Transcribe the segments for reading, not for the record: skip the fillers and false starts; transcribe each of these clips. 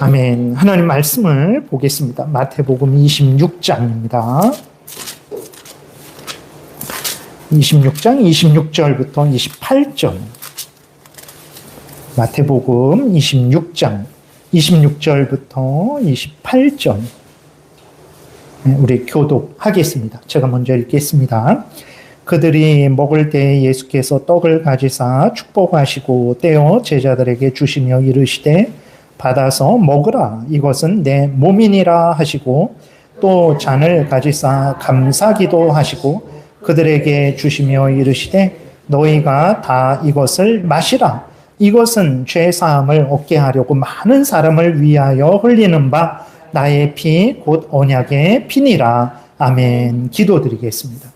아멘. 하나님 말씀을 보겠습니다. 마태복음 26장입니다. 26장 26절부터 28절. 마태복음 26장 26절부터 28절. 우리 교독하겠습니다. 제가 먼저 읽겠습니다. 그들이 먹을 때 예수께서 떡을 가지사 축복하시고 떼어 제자들에게 주시며 이르시되 받아서 먹으라, 이것은 내 몸이니라 하시고, 또 잔을 가지사 감사기도 하시고 그들에게 주시며 이르시되 너희가 다 이것을 마시라, 이것은 죄사함을 얻게 하려고 많은 사람을 위하여 흘리는 바 나의 피 곧 언약의 피니라. 아멘. 기도드리겠습니다.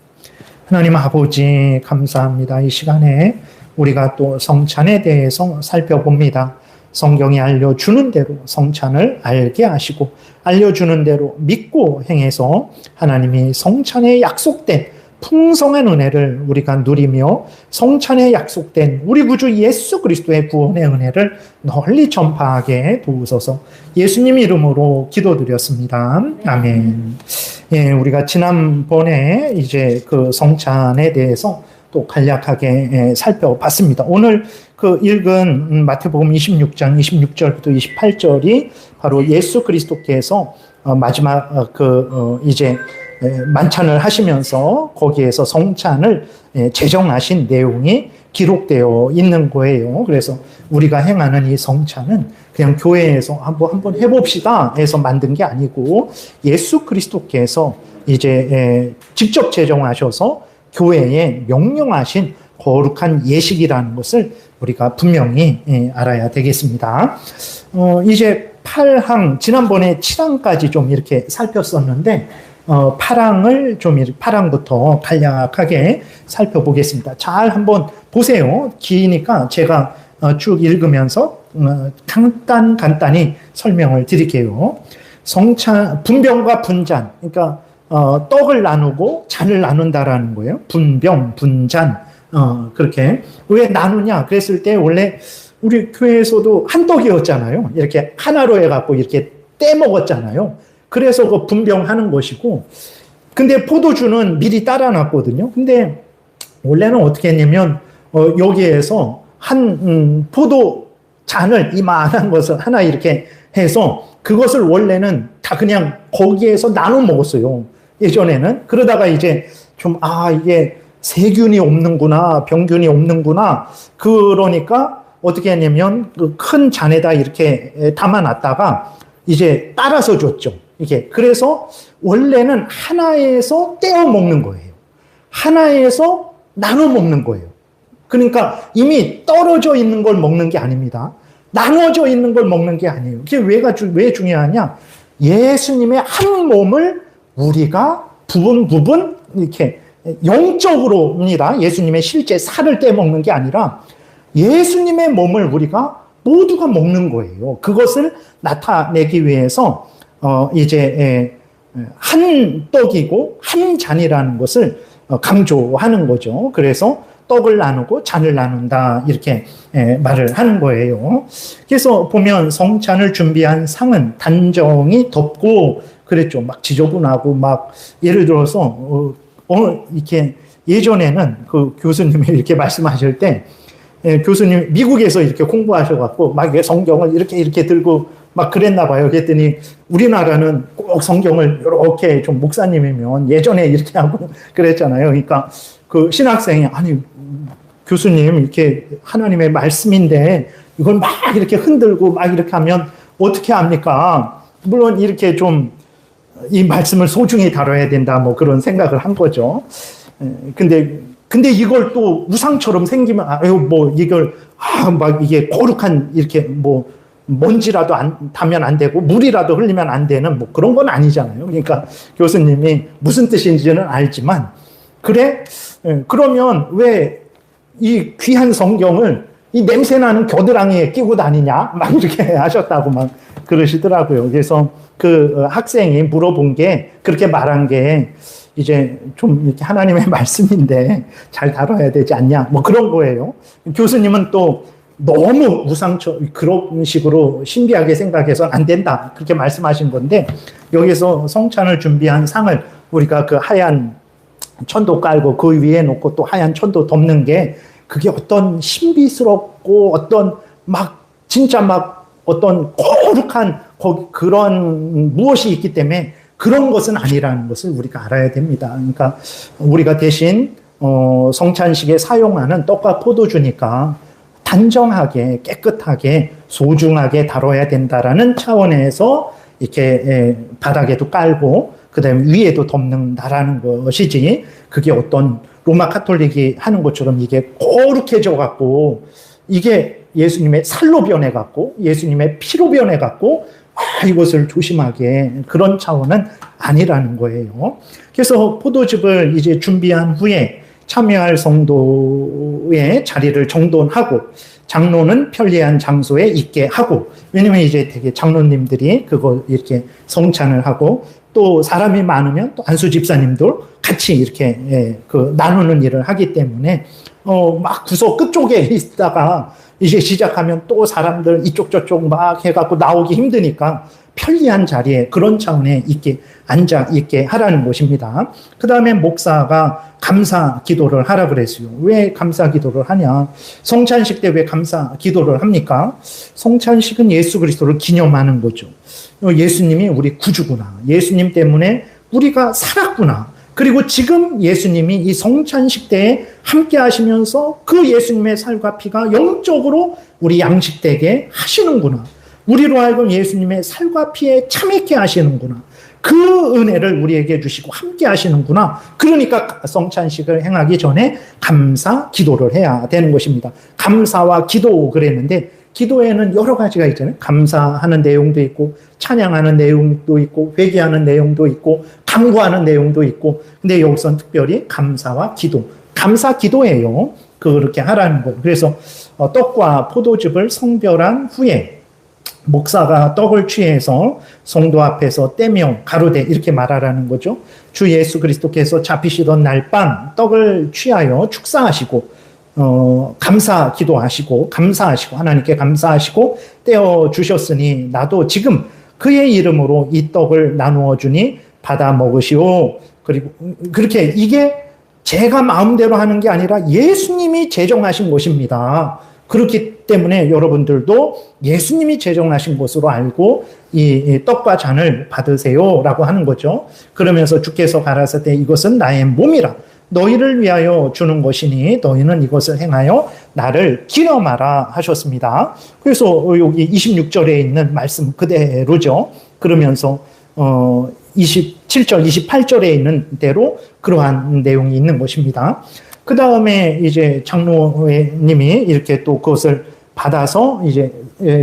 하나님 아버지, 감사합니다. 이 시간에 우리가 또 성찬에 대해서 살펴봅니다. 성경이 알려주는 대로 성찬을 알게 하시고 알려주는 대로 믿고 행해서 하나님이 성찬에 약속된 풍성한 은혜를 우리가 누리며 성찬에 약속된 우리 구주 예수 그리스도의 구원의 은혜를 널리 전파하게 도우소서. 예수님 이름으로 기도드렸습니다. 아멘. 예, 우리가 지난번에 이제 그 성찬에 대해서 또 간략하게 살펴봤습니다. 오늘 그 읽은 마태복음 26장 26절부터 28절이 바로 예수 그리스도께서 마지막 이제 만찬을 하시면서 거기에서 성찬을 제정하신 내용이 기록되어 있는 거예요. 그래서 우리가 행하는 이 성찬은 그냥 교회에서 한번 해봅시다 해서 만든 게 아니고 예수 그리스도께서 이제 직접 제정하셔서 교회에 명령하신 거룩한 예식이라는 것을 우리가 분명히 알아야 되겠습니다. 이제 8항, 지난번에 7항까지 좀 이렇게 살폈었는데 8항부터 간략하게 살펴보겠습니다. 잘 한번 보세요. 기니까 제가 쭉 읽으면서 간단히 설명을 드릴게요. 성찬, 분병과 분잔, 그러니까 떡을 나누고 잔을 나눈다라는 거예요. 분병, 분잔, 그렇게. 왜 나누냐? 그랬을 때 원래 우리 교회에서도 한 떡이었잖아요. 이렇게 하나로 해갖고 이렇게 떼먹었잖아요. 그래서 그 분병하는 것이고, 근데 포도주는 미리 따라놨거든요. 근데 원래는 어떻게 했냐면, 여기에서 한 포도 잔을 이만한 것을 하나 이렇게 해서 그것을 원래는 다 그냥 거기에서 나눠 먹었어요. 예전에는. 그러다가 이제 좀, 이게 세균이 없는구나, 병균이 없는구나. 그러니까 어떻게 했냐면 그 큰 잔에다 이렇게 담아놨다가 이제 따라서 줬죠. 이게. 그래서 원래는 하나에서 떼어 먹는 거예요. 하나에서 나눠 먹는 거예요. 그러니까 이미 떨어져 있는 걸 먹는 게 아닙니다. 나눠져 있는 걸 먹는 게 아니에요. 그게 왜 중요하냐? 예수님의 한 몸을 우리가 부분 이렇게 영적으로입니다. 예수님의 실제 살을 떼먹는 게 아니라 예수님의 몸을 우리가 모두가 먹는 거예요. 그것을 나타내기 위해서 이제 한 떡이고 한 잔이라는 것을 강조하는 거죠. 그래서 떡을 나누고 잔을 나눈다 이렇게 말을 하는 거예요. 그래서 보면 성찬을 준비한 상은 단정히 덥고 그랬죠. 막 지저분하고 막 예를 들어서 이렇게 예전에는 그 교수님이 이렇게 말씀하실 때 교수님 미국에서 이렇게 공부하셔갖고 막 성경을 이렇게 들고 막 그랬나 봐요. 그랬더니 우리나라는 꼭 성경을 이렇게 좀 목사님이면 예전에 이렇게 하고 그랬잖아요. 그러니까 그 신학생이 아니 교수님 이렇게 하나님의 말씀인데 이걸 막 이렇게 흔들고 막 이렇게 하면 어떻게 합니까? 물론 이렇게 좀 이 말씀을 소중히 다뤄야 된다 뭐 그런 생각을 한 거죠. 근데 이걸 또 우상처럼 생기면 뭐 이걸 막 이게 거룩한 이렇게 뭐 먼지라도 닿으면 안 되고 물이라도 흘리면 안 되는 뭐 그런 건 아니잖아요. 그러니까 교수님이 무슨 뜻인지는 알지만 그래? 그러면 왜 이 귀한 성경을 이 냄새나는 겨드랑이에 끼고 다니냐? 막 이렇게 하셨다고 막 그러시더라고요. 그래서 그 학생이 물어본 게 그렇게 말한 게 이제 좀 이렇게 하나님의 말씀인데 잘 다뤄야 되지 않냐? 뭐 그런 거예요. 교수님은 또 너무 그런 식으로 신비하게 생각해서는 안 된다. 그렇게 말씀하신 건데, 여기서 성찬을 준비한 상을 우리가 그 하얀 천도 깔고 그 위에 놓고 또 하얀 천도 덮는 게 그게 어떤 신비스럽고 어떤 진짜 어떤 거룩한 그런 무엇이 있기 때문에 그런 것은 아니라는 것을 우리가 알아야 됩니다. 그러니까 우리가 대신 성찬식에 사용하는 떡과 포도주니까 단정하게 깨끗하게 소중하게 다뤄야 된다라는 차원에서 이렇게 바닥에도 깔고 그다음에 위에도 덮는다라는 것이지, 그게 어떤 로마 카톨릭이 하는 것처럼 이게 거룩해져 갖고 이게 예수님의 살로 변해 갖고 예수님의 피로 변해 갖고 이것을 조심하게, 그런 차원은 아니라는 거예요. 그래서 포도즙을 이제 준비한 후에 참여할 성도의 자리를 정돈하고 장로는 편리한 장소에 있게 하고, 왜냐면 이제 되게 장로님들이 그거 이렇게 성찬을 하고 또 사람이 많으면 또 안수 집사님도 같이 이렇게 나누는 일을 하기 때문에 구석 끝쪽에 있다가 이제 시작하면 또 사람들 이쪽 저쪽 해갖고 나오기 힘드니까 편리한 자리에 그런 차원에 있게 앉아 있게 하라는 것입니다. 그 다음에 목사가 감사 기도를 하라 그랬어요. 왜 감사 기도를 하냐? 성찬식 때 왜 감사 기도를 합니까? 성찬식은 예수 그리스도를 기념하는 거죠. 예수님이 우리 구주구나. 예수님 때문에 우리가 살았구나. 그리고 지금 예수님이 이 성찬식 때에 함께 하시면서 그 예수님의 살과 피가 영적으로 우리 양식되게 하시는구나. 우리로 하여금 예수님의 살과 피에 참있게 하시는구나. 그 은혜를 우리에게 주시고 함께 하시는구나. 그러니까 성찬식을 행하기 전에 감사 기도를 해야 되는 것입니다. 감사와 기도 그랬는데, 기도에는 여러 가지가 있잖아요. 감사하는 내용도 있고, 찬양하는 내용도 있고, 회개하는 내용도 있고, 간구하는 내용도 있고, 근데 여기서는 특별히 감사와 기도, 감사 기도예요. 그렇게 하라는 거예요. 그래서 떡과 포도즙을 성별한 후에 목사가 떡을 취해서 성도 앞에서 떼며 가로되 이렇게 말하라는 거죠. 주 예수 그리스도께서 잡히시던 날 밤 떡을 취하여 축사하시고 감사 기도하시고 감사하시고 하나님께 감사하시고 떼어 주셨으니 나도 지금 그의 이름으로 이 떡을 나누어 주니 받아 먹으시오. 그리고 그렇게 이게 제가 마음대로 하는 게 아니라 예수님이 제정하신 것입니다. 그렇기 때문에 여러분들도 예수님이 제정하신 것으로 알고 이 떡과 잔을 받으세요라고 하는 거죠. 그러면서 주께서 가라사대 이것은 나의 몸이라 너희를 위하여 주는 것이니 너희는 이것을 행하여 나를 기념하라 하셨습니다. 그래서 여기 26절에 있는 말씀 그대로죠. 그러면서 27절, 28절에 있는 대로 그러한 내용이 있는 것입니다. 그 다음에 이제 장로님이 이렇게 또 그것을 받아서 이제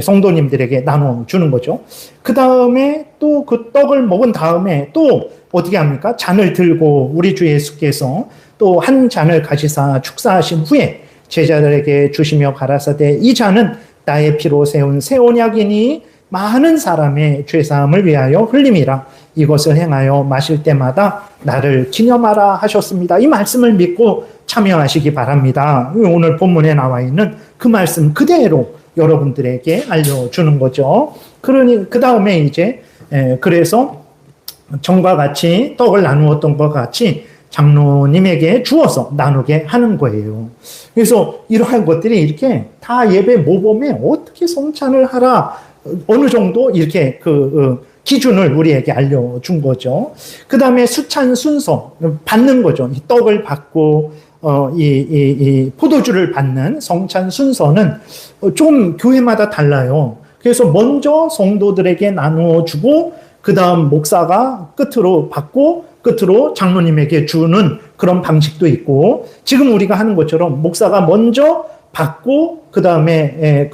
성도님들에게 나눠주는 거죠. 그 다음에 또 그 떡을 먹은 다음에 또 어떻게 합니까? 잔을 들고 우리 주 예수께서 또 한 잔을 가지사 축사하신 후에 제자들에게 주시며 가라사대 이 잔은 나의 피로 세운 새 언약이니 많은 사람의 죄사함을 위하여 흘림이라 이것을 행하여 마실 때마다 나를 기념하라 하셨습니다. 이 말씀을 믿고 참여하시기 바랍니다. 오늘 본문에 나와 있는 그 말씀 그대로 여러분들에게 알려주는 거죠. 그러니 그 다음에 이제 그래서 전과 같이 떡을 나누었던 것 같이 장로님에게 주어서 나누게 하는 거예요. 그래서 이러한 것들이 이렇게 다 예배 모범에 어떻게 성찬을 하라 어느 정도 이렇게 기준을 우리에게 알려준 거죠. 그 다음에 수찬 순서 받는 거죠. 이 떡을 받고 이 포도주를 받는 성찬 순서는 좀 교회마다 달라요. 그래서 먼저 성도들에게 나누어 주고 그 다음 목사가 끝으로 받고 끝으로 장로님에게 주는 그런 방식도 있고, 지금 우리가 하는 것처럼 목사가 먼저 받고 그 다음에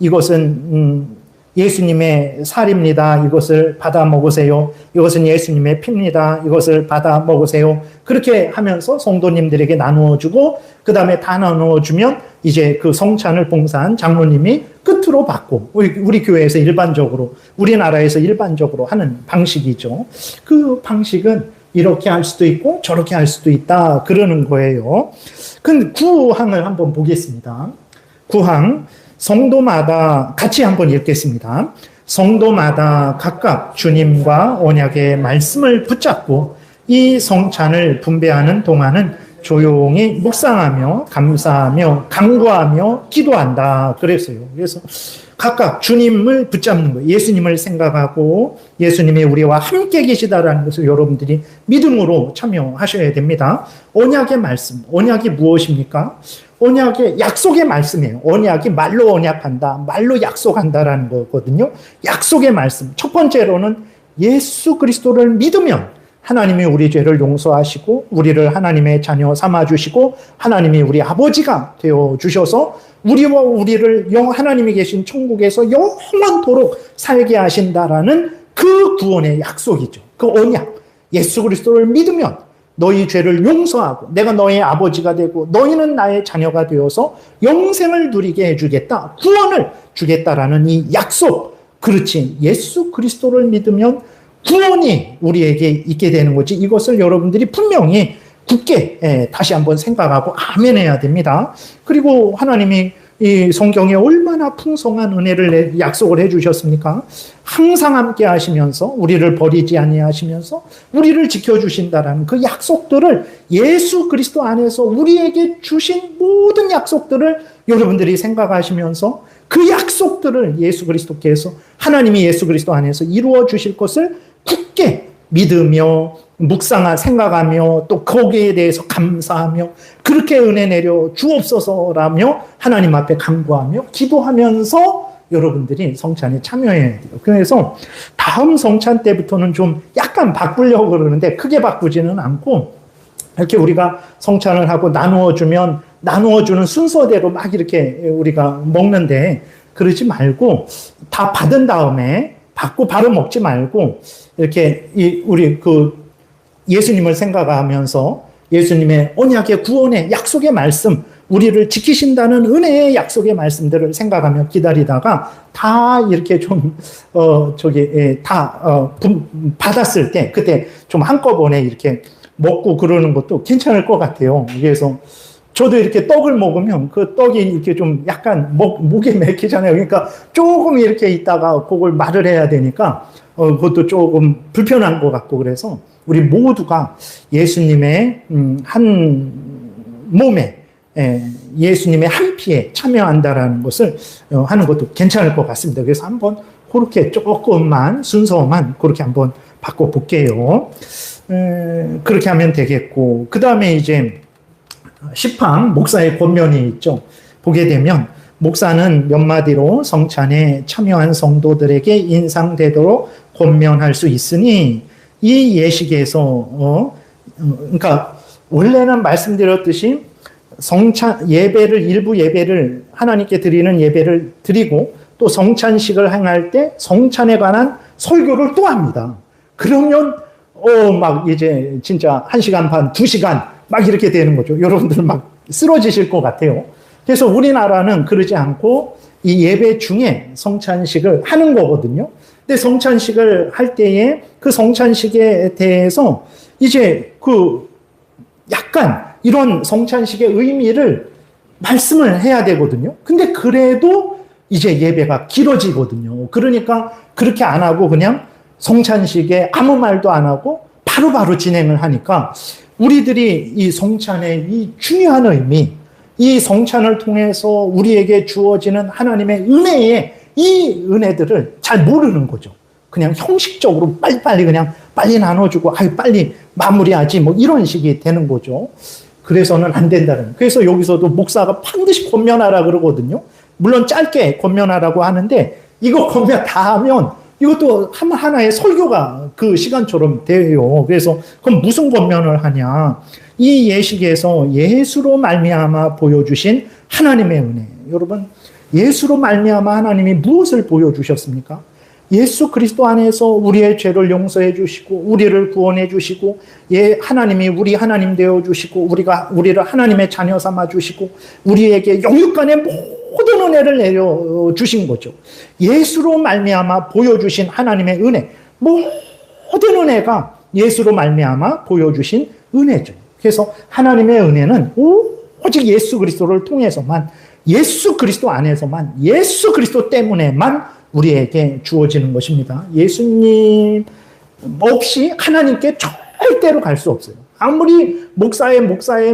이것은 예수님의 살입니다. 이것을 받아 먹으세요. 이것은 예수님의 피입니다. 이것을 받아 먹으세요. 그렇게 하면서 성도님들에게 나누어 주고 그 다음에 다 나누어 주면 이제 그 성찬을 봉사한 장로님이 끝으로 받고, 우리 교회에서 일반적으로 우리나라에서 일반적으로 하는 방식이죠. 그 방식은 이렇게 할 수도 있고 저렇게 할 수도 있다 그러는 거예요. 그 구항을 한번 보겠습니다. 구항 성도마다 같이 한번 읽겠습니다. 성도마다 각각 주님과 언약의 말씀을 붙잡고 이 성찬을 분배하는 동안은 조용히 묵상하며 감사하며 간구하며 기도한다 그랬어요. 그래서 각각 주님을 붙잡는 거예요. 예수님을 생각하고 예수님이 우리와 함께 계시다라는 것을 여러분들이 믿음으로 참여하셔야 됩니다. 언약의 말씀, 언약이 무엇입니까? 언약의 약속의 말씀이에요. 언약이 말로 언약한다, 말로 약속한다라는 거거든요. 약속의 말씀. 첫 번째로는 예수 그리스도를 믿으면 하나님이 우리 죄를 용서하시고 우리를 하나님의 자녀 삼아주시고 하나님이 우리 아버지가 되어주셔서 우리와 우리를 하나님이 계신 천국에서 영원토록 살게 하신다라는 그 구원의 약속이죠. 그 언약. 예수 그리스도를 믿으면 너희 죄를 용서하고 내가 너의 아버지가 되고 너희는 나의 자녀가 되어서 영생을 누리게 해주겠다. 구원을 주겠다라는 이 약속. 그렇지. 예수 그리스도를 믿으면 구원이 우리에게 있게 되는 거지. 이것을 여러분들이 분명히 굳게 다시 한번 생각하고 아멘해야 됩니다. 그리고 하나님이 이 성경에 얼마나 풍성한 은혜를 약속을 해주셨습니까? 항상 함께 하시면서 우리를 버리지 아니하시면서 우리를 지켜주신다라는 그 약속들을 예수 그리스도 안에서 우리에게 주신 모든 약속들을 여러분들이 생각하시면서 그 약속들을 예수 그리스도께서 하나님이 예수 그리스도 안에서 이루어 주실 것을 굳게 믿으며 생각하며 또 거기에 대해서 감사하며 그렇게 은혜 내려 주옵소서라며 하나님 앞에 간구하며 기도하면서 여러분들이 성찬에 참여해야 돼요. 그래서 다음 성찬 때부터는 좀 약간 바꾸려고 그러는데 크게 바꾸지는 않고 이렇게 우리가 성찬을 하고 나누어주는 순서대로 막 이렇게 우리가 먹는데 그러지 말고 다 받은 다음에 받고 바로 먹지 말고 이렇게 우리 예수님을 생각하면서 예수님의 언약의 구원의 약속의 말씀, 우리를 지키신다는 은혜의 약속의 말씀들을 생각하며 기다리다가 다 이렇게 받았을 때 그때 좀 한꺼번에 이렇게 먹고 그러는 것도 괜찮을 것 같아요. 그래서 저도 이렇게 떡을 먹으면 그 떡이 이렇게 좀 약간 목에 맥히잖아요. 그러니까 조금 이렇게 있다가 그걸 말을 해야 되니까 그것도 조금 불편한 것 같고 그래서 우리 모두가 예수님의 한 몸에 예수님의 한 피에 참여한다라는 것을 하는 것도 괜찮을 것 같습니다. 그래서 한번 그렇게 조금만 순서만 그렇게 한번 바꿔볼게요. 그렇게 하면 되겠고 그 다음에 이제 시팡 목사의 권면이 있죠. 보게 되면 목사는 몇 마디로 성찬에 참여한 성도들에게 인상되도록 권면할 수 있으니 이 예식에서 그러니까 원래는 말씀드렸듯이 성찬 예배를 일부 예배를 하나님께 드리는 예배를 드리고 또 성찬식을 행할 때 성찬에 관한 설교를 또 합니다. 그러면 막 이제 진짜 1시간 반, 2시간 막 이렇게 되는 거죠. 여러분들 막 쓰러지실 것 같아요. 그래서 우리나라는 그러지 않고 이 예배 중에 성찬식을 하는 거거든요. 근데 성찬식을 할 때에 그 성찬식에 대해서 이제 약간 이런 성찬식의 의미를 말씀을 해야 되거든요. 근데 그래도 이제 예배가 길어지거든요. 그러니까 그렇게 안 하고 그냥 성찬식에 아무 말도 안 하고 바로바로 진행을 하니까 우리들이 이 성찬의 이 중요한 의미, 이 성찬을 통해서 우리에게 주어지는 하나님의 은혜의 이 은혜들을 잘 모르는 거죠. 그냥 형식적으로 빨리 나눠주고, 빨리 마무리하지, 뭐 이런 식이 되는 거죠. 그래서는 안 된다는. 그래서 여기서도 목사가 반드시 권면하라 그러거든요. 물론 짧게 권면하라고 하는데, 이거 권면 다 하면 이것도 하나의 설교가 그 시간처럼 돼요. 그래서 그럼 무슨 권면을 하냐? 이 예식에서 예수로 말미암아 보여주신 하나님의 은혜. 여러분, 예수로 말미암아 하나님이 무엇을 보여주셨습니까? 예수 그리스도 안에서 우리의 죄를 용서해 주시고 우리를 구원해 주시고 하나님이 우리 하나님 되어 주시고 우리를 하나님의 자녀 삼아 주시고 우리에게 영육간의 모든 은혜를 내려 주신 거죠. 예수로 말미암아 보여주신 하나님의 은혜, 모든 은혜가 예수로 말미암아 보여주신 은혜죠. 그래서 하나님의 은혜는 오직 예수 그리스도를 통해서만 예수 그리스도 안에서만, 예수 그리스도 때문에만 우리에게 주어지는 것입니다. 예수님 없이 하나님께 절대로 갈 수 없어요. 아무리 목사의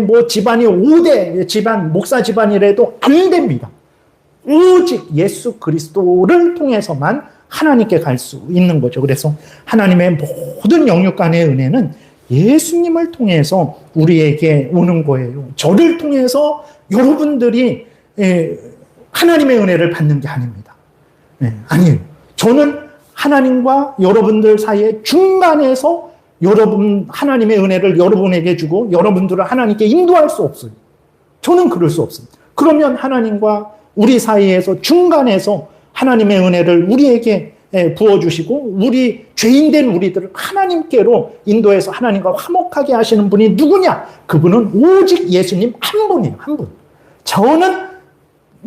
뭐 집안이 5대 집안, 목사 집안이라도 안 됩니다. 오직 예수 그리스도를 통해서만 하나님께 갈 수 있는 거죠. 그래서 하나님의 모든 영육 간의 은혜는 예수님을 통해서 우리에게 오는 거예요. 저를 통해서 여러분들이 하나님의 은혜를 받는 게 아닙니다. 아니에요. 저는 하나님과 여러분들 사이에 중간에서 하나님의 은혜를 여러분에게 주고 여러분들을 하나님께 인도할 수 없어요. 저는 그럴 수 없습니다. 그러면 하나님과 우리 사이에서 중간에서 하나님의 은혜를 우리에게 부어주시고 우리 죄인된 우리들을 하나님께로 인도해서 하나님과 화목하게 하시는 분이 누구냐? 그분은 오직 예수님 한 분이에요. 한 분. 저는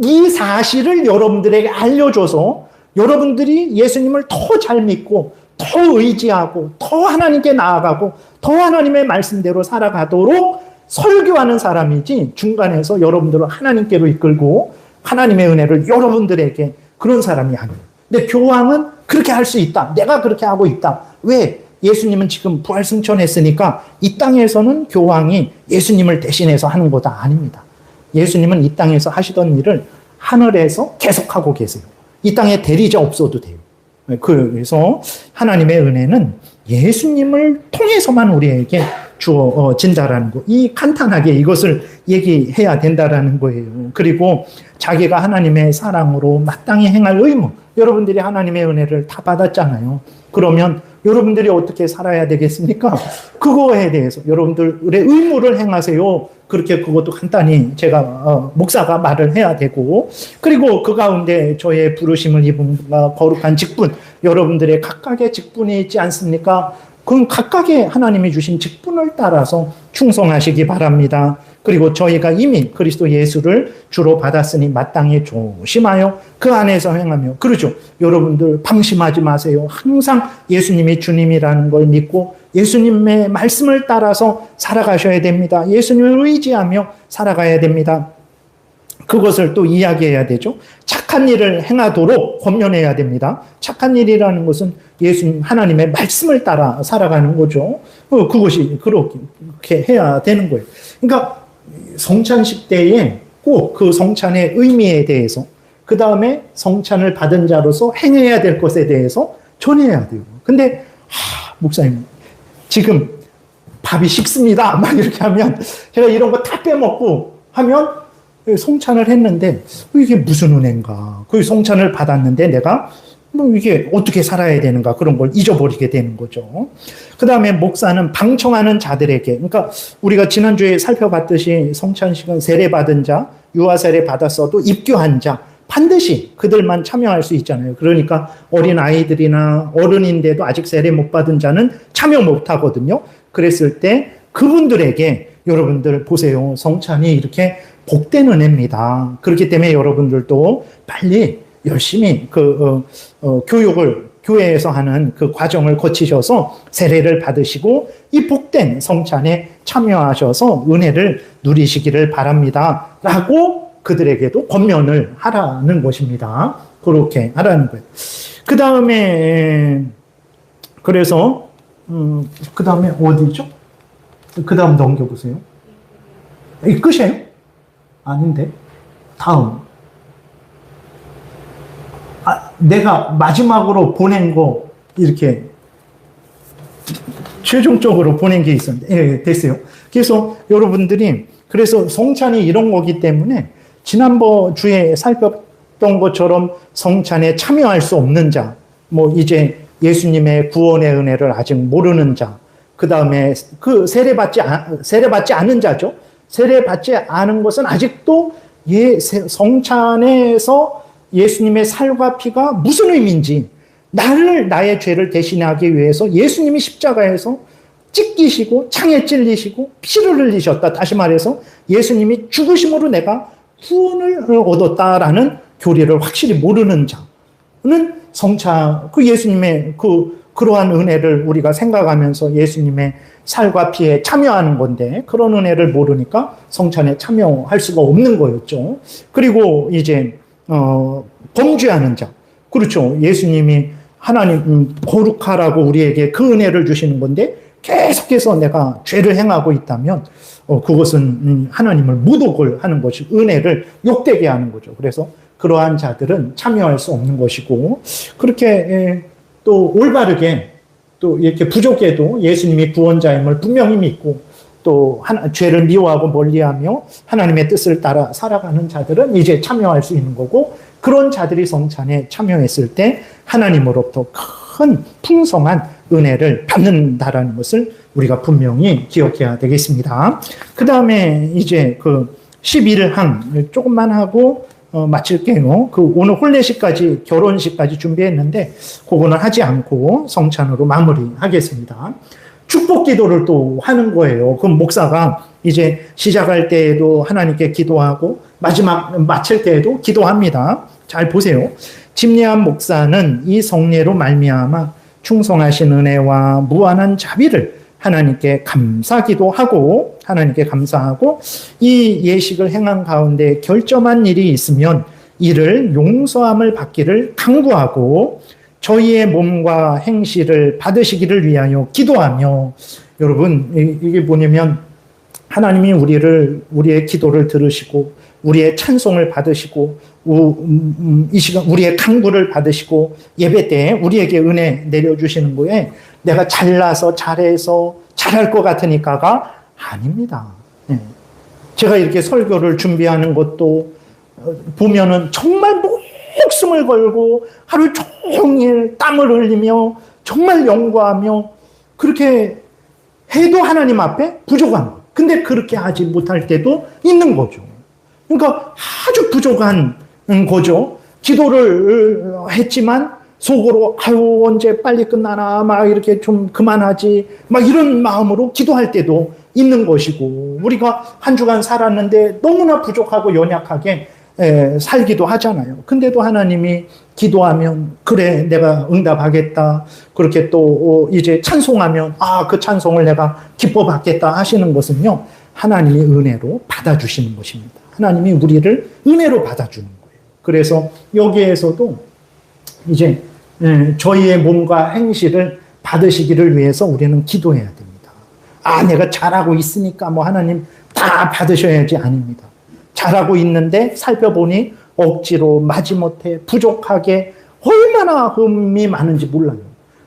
이 사실을 여러분들에게 알려줘서 여러분들이 예수님을 더 잘 믿고 더 의지하고 더 하나님께 나아가고 더 하나님의 말씀대로 살아가도록 설교하는 사람이지 중간에서 여러분들을 하나님께로 이끌고 하나님의 은혜를 여러분들에게 그런 사람이 아니에요. 근데 교황은 그렇게 할 수 있다. 내가 그렇게 하고 있다. 왜? 예수님은 지금 부활승천했으니까 이 땅에서는 교황이 예수님을 대신해서 하는 것도 아닙니다. 예수님은 이 땅에서 하시던 일을 하늘에서 계속하고 계세요. 이 땅에 대리자 없어도 돼요. 그래서 하나님의 은혜는 예수님을 통해서만 우리에게 주어진다라는 거. 이 간단하게 이것을 얘기해야 된다라는 거예요. 그리고 자기가 하나님의 사랑으로 마땅히 행할 의무. 여러분들이 하나님의 은혜를 다 받았잖아요. 그러면 여러분들이 어떻게 살아야 되겠습니까? 그거에 대해서 여러분들의 의무를 행하세요. 그렇게 그것도 간단히 제가 목사가 말을 해야 되고, 그리고 그 가운데 저의 부르심을 입은 거룩한 직분, 여러분들의 각각의 직분이 있지 않습니까? 그럼 각각의 하나님이 주신 직분을 따라서 충성하시기 바랍니다. 그리고 저희가 이미 그리스도 예수를 주로 받았으니 마땅히 조심하여 그 안에서 행하며, 그러죠. 여러분들 방심하지 마세요. 항상 예수님이 주님이라는 걸 믿고 예수님의 말씀을 따라서 살아가셔야 됩니다. 예수님을 의지하며 살아가야 됩니다. 그것을 또 이야기해야 되죠. 착한 일을 행하도록 권면해야 됩니다. 착한 일이라는 것은 예수님 하나님의 말씀을 따라 살아가는 거죠. 그것이 그렇게 해야 되는 거예요. 그러니까 성찬식 때에 꼭 그 성찬의 의미에 대해서, 그 다음에 성찬을 받은 자로서 행해야 될 것에 대해서 전해야 돼요. 근데 목사님 지금 밥이 식습니다 막 이렇게 하면, 제가 이런 거 다 빼먹고 하면 성찬을 했는데 이게 무슨 은혜인가, 그 성찬을 받았는데 내가 뭐 이게 어떻게 살아야 되는가, 그런 걸 잊어버리게 되는 거죠. 그 다음에 목사는 방청하는 자들에게, 그러니까 우리가 지난주에 살펴봤듯이 성찬식은 세례받은 자, 유아세례 받았어도 입교한 자, 반드시 그들만 참여할 수 있잖아요. 그러니까 어린 아이들이나 어른인데도 아직 세례 못 받은 자는 참여 못 하거든요. 그랬을 때 그분들에게 여러분들 보세요. 성찬이 이렇게 복된 은혜입니다. 그렇기 때문에 여러분들도 빨리 열심히 교육을 교회에서 하는 그 과정을 거치셔서 세례를 받으시고 이 복된 성찬에 참여하셔서 은혜를 누리시기를 바랍니다. 라고 그들에게도 권면을 하라는 것입니다. 그렇게 하라는 거예요. 그 다음에, 그래서, 그 다음에 어디죠? 그 다음 넘겨보세요. 이 끝이에요? 아닌데. 다음. 내가 마지막으로 보낸 거, 이렇게, 최종적으로 보낸 게 있었는데, 예, 됐어요. 그래서 여러분들이, 그래서 성찬이 이런 거기 때문에, 지난번 주에 살폈던 것처럼 성찬에 참여할 수 없는 자, 뭐 이제 예수님의 구원의 은혜를 아직 모르는 자, 그 다음에 그 세례받지 않은 자죠. 세례받지 않은 것은 아직도 성찬에서 예수님의 살과 피가 무슨 의미인지, 나의 죄를 대신하기 위해서 예수님이 십자가에서 찢기시고 창에 찔리시고 피를 흘리셨다. 다시 말해서 예수님이 죽으심으로 내가 구원을 얻었다라는 교리를 확실히 모르는 자는 성찬, 그 예수님의 그 그러한 은혜를 우리가 생각하면서 예수님의 살과 피에 참여하는 건데 그런 은혜를 모르니까 성찬에 참여할 수가 없는 거였죠. 그리고 이제 범죄하는 자. 그렇죠. 예수님이 하나님 거룩하라고 우리에게 그 은혜를 주시는 건데 계속해서 내가 죄를 행하고 있다면 그것은 하나님을 모독을 하는 것이 은혜를 욕되게 하는 거죠. 그래서 그러한 자들은 참여할 수 없는 것이고 그렇게 또 올바르게 또 이렇게 부족해도 예수님이 구원자임을 분명히 믿고 또 죄를 미워하고 멀리하며 하나님의 뜻을 따라 살아가는 자들은 이제 참여할 수 있는 거고 그런 자들이 성찬에 참여했을 때 하나님으로부터 큰 풍성한 은혜를 받는다라는 것을 우리가 분명히 기억해야 되겠습니다. 그 다음에 이제 그 11항 조금만 하고 마칠게요. 그 오늘 혼례식까지 결혼식까지 준비했는데 그거는 하지 않고 성찬으로 마무리하겠습니다. 축복 기도를 또 하는 거예요. 그럼 목사가 이제 시작할 때에도 하나님께 기도하고 마지막 마칠 때에도 기도합니다. 잘 보세요. 집례한 목사는 이 성례로 말미암아 충성하신 은혜와 무한한 자비를 하나님께 감사기도하고 하나님께 감사하고 이 예식을 행한 가운데 결점한 일이 있으면 이를 용서함을 받기를 간구하고 저희의 몸과 행실을 받으시기를 위하여 기도하며 여러분 이게 뭐냐면 하나님이 우리의 기도를 들으시고 우리의 찬송을 받으시고 이 시간 우리의 간구를 받으시고 예배 때 우리에게 은혜 내려주시는 거에 내가 잘나서 잘해서 잘할 것 같으니까가 아닙니다. 제가 이렇게 설교를 준비하는 것도 보면은 정말 목숨을 걸고 하루 종일 땀을 흘리며 정말 연구하며 그렇게 해도 하나님 앞에 부족한 거예요. 근데 그렇게 하지 못할 때도 있는 거죠. 그러니까 아주 부족한 거죠. 기도를 했지만 속으로 아유 언제 빨리 끝나나 막 이렇게 좀 그만하지 막 이런 마음으로 기도할 때도 있는 것이고 우리가 한 주간 살았는데 너무나 부족하고 연약하게 살기도 하잖아요. 근데도 하나님이 기도하면 그래 내가 응답하겠다 그렇게 또 이제 찬송하면 그 찬송을 내가 기뻐 받겠다 하시는 것은요 하나님의 은혜로 받아주시는 것입니다. 하나님이 우리를 은혜로 받아주는 거예요. 그래서 여기에서도 이제 저희의 몸과 행실을 받으시기를 위해서 우리는 기도해야 됩니다. 내가 잘하고 있으니까 뭐 하나님 다 받으셔야지 아닙니다. 잘하고 있는데 살펴보니 억지로 마지못해 부족하게 얼마나 흠이 많은지 몰라요.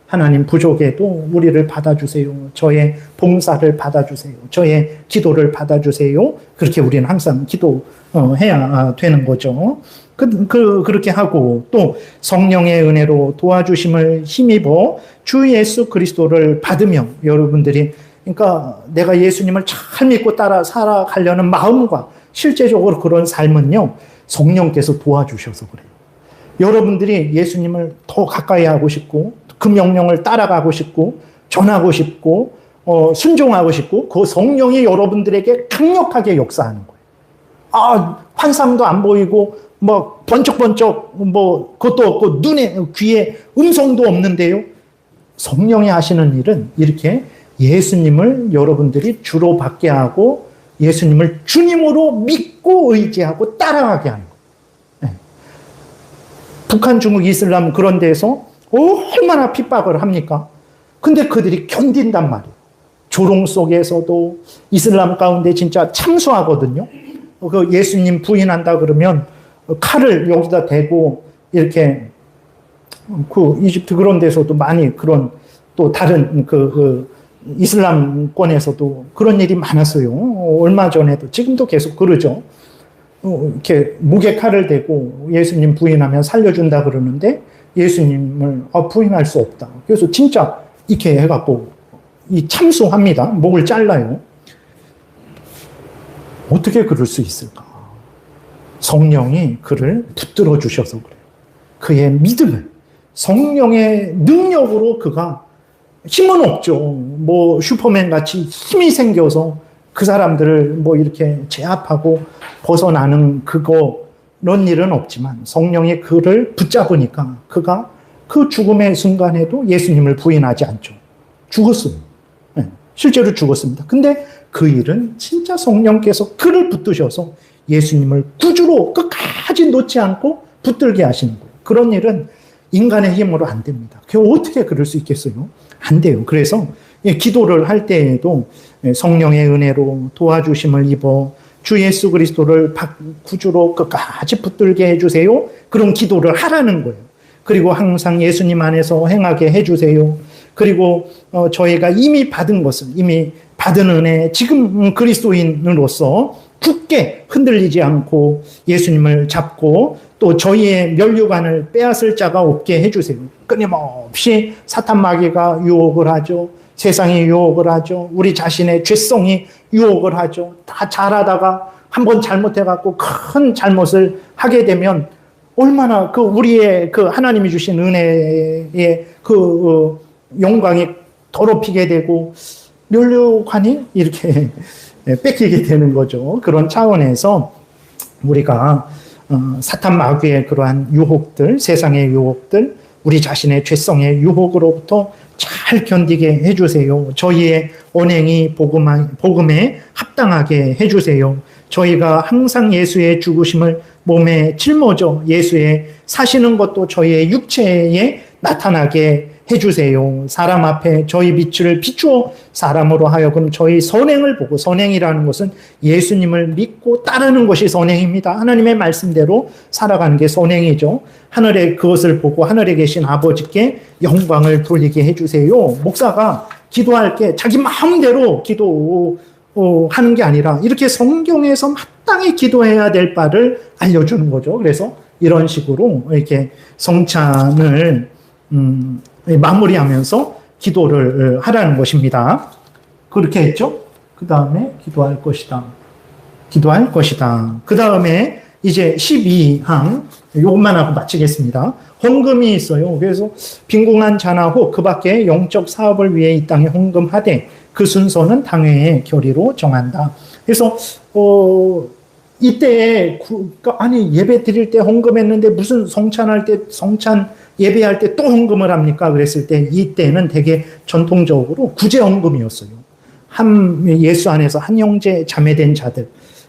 하나님 부족해도 우리를 받아주세요. 저의 봉사를 받아주세요. 저의 기도를 받아주세요. 그렇게 우리는 항상 기도해야 되는 거죠. 그렇게 하고 또 성령의 은혜로 도와주심을 힘입어 주 예수 그리스도를 받으며 여러분들이 그러니까 내가 예수님을 잘 믿고 따라 살아가려는 마음과 실제적으로 그런 삶은요 성령께서 도와주셔서 그래요. 여러분들이 예수님을 더 가까이 하고 싶고 그 명령을 따라가고 싶고 전하고 싶고 순종하고 싶고 그 성령이 여러분들에게 강력하게 역사하는 거예요. 환상도 안 보이고 뭐 번쩍번쩍 뭐 그것도 없고 눈에 귀에 음성도 없는데요. 성령이 하시는 일은 이렇게 예수님을 여러분들이 주로 받게 하고 예수님을 주님으로 믿고 의지하고 따라가게 하는 거예요. 북한, 중국, 이슬람 그런 데서 얼마나 핍박을 합니까? 근데 그들이 견딘단 말이에요. 조롱 속에서도 이슬람 가운데 진짜 참수하거든요. 그 예수님 부인한다 그러면 칼을 여기다 대고 이렇게 그 이집트 그런 데서도 많이 그런 또 다른 이슬람권에서도 그런 일이 많았어요. 얼마 전에도 지금도 계속 그러죠. 이렇게 목에 칼을 대고 예수님 부인하면 살려준다 그러는데 예수님을 부인할 수 없다. 그래서 진짜 이렇게 해갖고 이 참수합니다. 목을 잘라요. 어떻게 그럴 수 있을까? 성령이 그를 붙들어 주셔서 그래요. 그의 믿음을 성령의 능력으로 그가 힘은 없죠. 뭐 슈퍼맨 같이 힘이 생겨서 그 사람들을 뭐 이렇게 제압하고 벗어나는 그런 일은 없지만 성령이 그를 붙잡으니까 그가 그 죽음의 순간에도 예수님을 부인하지 않죠. 죽었어요. 네, 실제로 죽었습니다. 근데 그 일은 진짜 성령께서 그를 붙드셔서 예수님을 구주로 끝까지 놓지 않고 붙들게 하시는 거예요. 그런 일은 인간의 힘으로 안 됩니다. 어떻게 그럴 수 있겠어요? 안 돼요. 그래서 기도를 할 때에도 성령의 은혜로 도와주심을 입어 주 예수 그리스도를 구주로 끝까지 붙들게 해주세요. 그런 기도를 하라는 거예요. 그리고 항상 예수님 안에서 행하게 해주세요. 그리고 저희가 이미 받은 것을, 이미 받은 은혜, 지금 그리스도인으로서 굳게 흔들리지 않고 예수님을 잡고 또 저희의 면류관을 빼앗을 자가 없게 해주세요. 끊임없이 사탄 마귀가 유혹을 하죠. 세상이 유혹을 하죠. 우리 자신의 죄성이 유혹을 하죠. 다 잘하다가 한번 잘못해갖고 큰 잘못을 하게 되면 얼마나 우리의 하나님이 주신 은혜의 영광이 더럽히게 되고 면류관이 이렇게 뺏기게 되는 거죠. 그런 차원에서 우리가 사탄 마귀의 그러한 유혹들, 세상의 유혹들, 우리 자신의 죄성의 유혹으로부터 잘 견디게 해주세요. 저희의 언행이 복음에 합당하게 해주세요. 저희가 항상 예수의 죽으심을 몸에 짊어져 예수의 사시는 것도 저희의 육체에 나타나게 해주세요. 사람 앞에 저희 빛을 비추어 사람으로 하여금 저희 선행을 보고, 선행이라는 것은 예수님을 믿고 따르는 것이 선행입니다. 하나님의 말씀대로 살아가는 게 선행이죠. 하늘에 그것을 보고 하늘에 계신 아버지께 영광을 돌리게 해주세요. 목사가 기도할 때 자기 마음대로 기도하는 게 아니라 이렇게 성경에서 마땅히 기도해야 될 바를 알려주는 거죠. 그래서 이런 식으로 이렇게 성찬을 마무리하면서 기도를 하라는 것입니다. 그렇게 했죠? 그 다음에 기도할 것이다. 기도할 것이다. 그 다음에 이제 12항, 요것만 하고 마치겠습니다. 헌금이 있어요. 그래서 빈궁한 자나 혹 그 밖에 영적 사업을 위해 이 땅에 헌금하되 그 순서는 당회의 결의로 정한다. 그래서 이때 아니 예배 드릴 때 헌금했는데 무슨 성찬할 때 예배할 때 또 헌금을 합니까? 그랬을 때 이때는 되게 전통적으로 구제 헌금이었어요. 예수 안에서 한 형제 자매된 자들,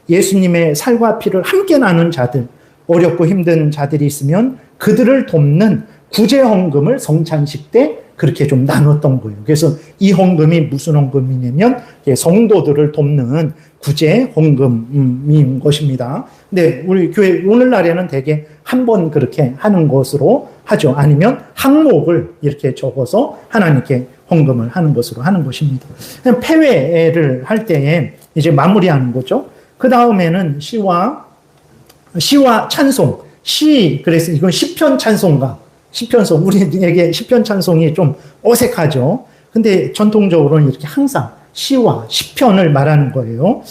예수님의 살과 피를 함께 나눈 자들, 어렵고 힘든 자들이 있으면 그들을 돕는 구제 헌금을 성찬식 때 그렇게 좀 나눴던 거예요. 그래서 이 헌금이 무슨 헌금이냐면 성도들을 돕는 구제 헌금인 것입니다. 근데 우리 교회 오늘날에는 되게 한 번 그렇게 하는 것으로 하죠. 아니면 항목을 이렇게 적어서 하나님께 헌금을 하는 것으로 하는 것입니다. 폐회를 할 때에 이제 마무리하는 거죠. 그 다음에는 시와 찬송. 그래서 이건 시편 찬송가. 시편송, 우리에게 시편 찬송이 좀 어색하죠. 근데 전통적으로는 이렇게 항상 시와 시편을 말하는 거예요.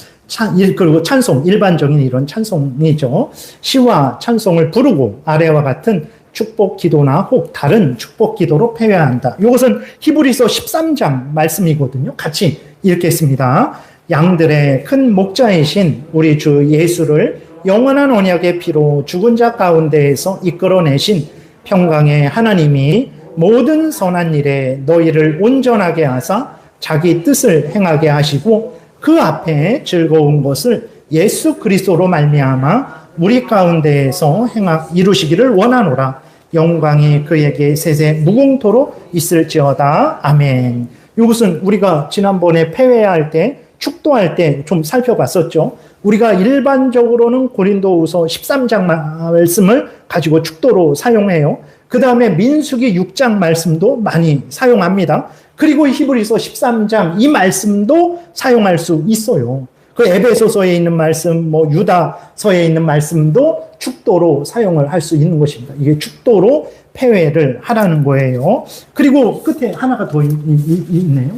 그리고 찬송, 일반적인 이런 찬송이죠. 시와 찬송을 부르고 아래와 같은 축복 기도나 혹 다른 축복 기도로 폐회한다. 이것은 히브리서 13장 말씀이거든요. 같이 읽겠습니다. 양들의 큰 목자이신 우리 주 예수를 영원한 언약의 피로 죽은 자 가운데에서 이끌어내신 평강의 하나님이 모든 선한 일에 너희를 온전하게 하사 자기 뜻을 행하게 하시고 그 앞에 즐거운 것을 예수 그리스도로 말미암아 우리 가운데에서 이루시기를 원하노라. 영광이 그에게 세세 무궁토록 있을지어다. 아멘. 이것은 우리가 지난번에 폐회할 때 축도할 때 좀 살펴봤었죠. 우리가 일반적으로는 고린도후서 13장 말씀을 가지고 축도로 사용해요. 그 다음에 민수기 6장 말씀도 많이 사용합니다. 그리고 히브리서 13장 이 말씀도 사용할 수 있어요. 그 에베소서에 있는 말씀, 유다서에 있는 말씀도 축도로 사용을 할 수 있는 것입니다. 이게 축도로 폐회를 하라는 거예요. 그리고 끝에 하나가 더 있네요.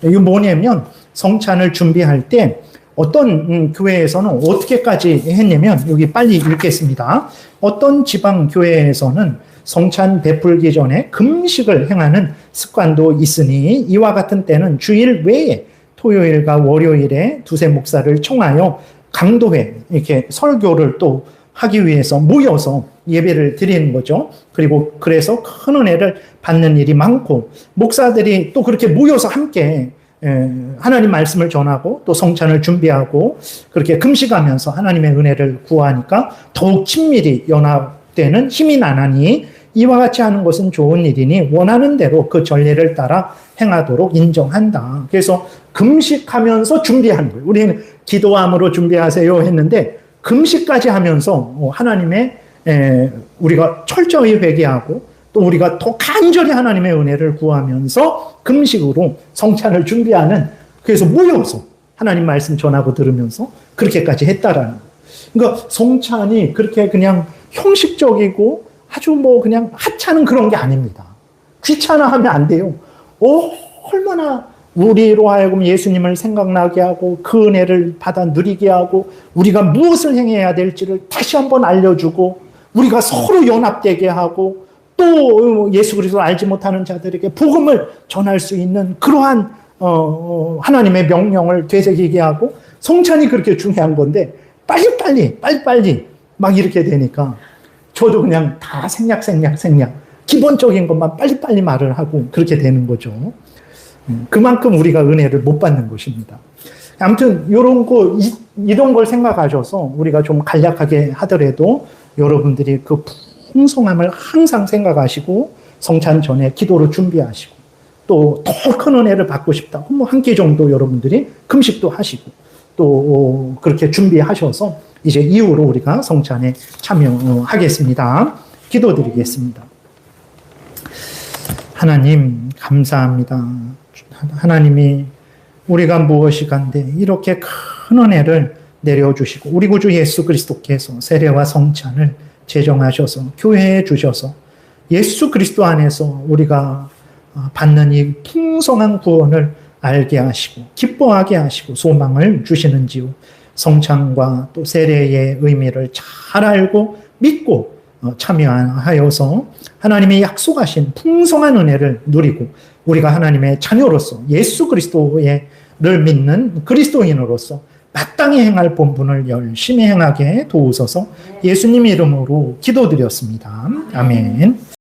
이게 뭐냐면 성찬을 준비할 때 어떤 교회에서는 어떻게까지 했냐면 여기 빨리 읽겠습니다. 어떤 지방 교회에서는 성찬 베풀기 전에 금식을 행하는 습관도 있으니 이와 같은 때는 주일 외에 토요일과 월요일에 두세 목사를 청하여 강도회 이렇게 설교를 또 하기 위해서 모여서 예배를 드리는 거죠. 그리고 그래서 큰 은혜를 받는 일이 많고, 목사들이 또 그렇게 모여서 함께 하나님 말씀을 전하고 또 성찬을 준비하고 그렇게 금식하면서 하나님의 은혜를 구하니까 더욱 친밀히 연합되는 힘이 나나니 이와 같이 하는 것은 좋은 일이니 원하는 대로 그 전례를 따라 행하도록 인정한다. 그래서 금식하면서 준비하는 거예요. 우리는 기도함으로 준비하세요 했는데 금식까지 하면서 하나님의 우리가 철저히 회개하고 또 우리가 더 간절히 하나님의 은혜를 구하면서 금식으로 성찬을 준비하는, 그래서 모여서 하나님 말씀 전하고 들으면서 그렇게까지 했다라는 거예요. 그러니까 성찬이 그렇게 그냥 형식적이고 아주 뭐 그냥 하찮은 그런 게 아닙니다. 귀찮아하면 안 돼요. 얼마나 우리로 하여금 예수님을 생각나게 하고 그 은혜를 받아 누리게 하고 우리가 무엇을 행해야 될지를 다시 한번 알려주고 우리가 서로 연합되게 하고 또 예수 그리스도를 알지 못하는 자들에게 복음을 전할 수 있는 그러한 하나님의 명령을 되새기게 하고, 성찬이 그렇게 중요한 건데 빨리빨리 막 이렇게 되니까 저도 그냥 다 생략 기본적인 것만 빨리빨리 말을 하고 그렇게 되는 거죠. 그만큼 우리가 은혜를 못 받는 것입니다. 아무튼 이런 걸 생각하셔서 우리가 좀 간략하게 하더라도 여러분들이 그 풍성함을 항상 생각하시고 성찬 전에 기도로 준비하시고 또 더 큰 은혜를 받고 싶다. 뭐 한 끼 정도 여러분들이 금식도 하시고 또 그렇게 준비하셔서 이제 이후로 우리가 성찬에 참여하겠습니다. 기도드리겠습니다. 하나님 감사합니다. 하나님이 우리가 무엇이 간데 이렇게 큰 은혜를 내려주시고 우리 구주 예수 그리스도께서 세례와 성찬을 제정하셔서 교회에 주셔서 예수 그리스도 안에서 우리가 받는 이 풍성한 구원을 알게 하시고 기뻐하게 하시고 소망을 주시는지요. 성찬과 또 세례의 의미를 잘 알고 믿고 참여하여서 하나님이 약속하신 풍성한 은혜를 누리고 우리가 하나님의 자녀로서 예수 그리스도를 믿는 그리스도인으로서 마땅히 행할 본분을 열심히 행하게 도우소서. 예수님 이름으로 기도드렸습니다. 아멘.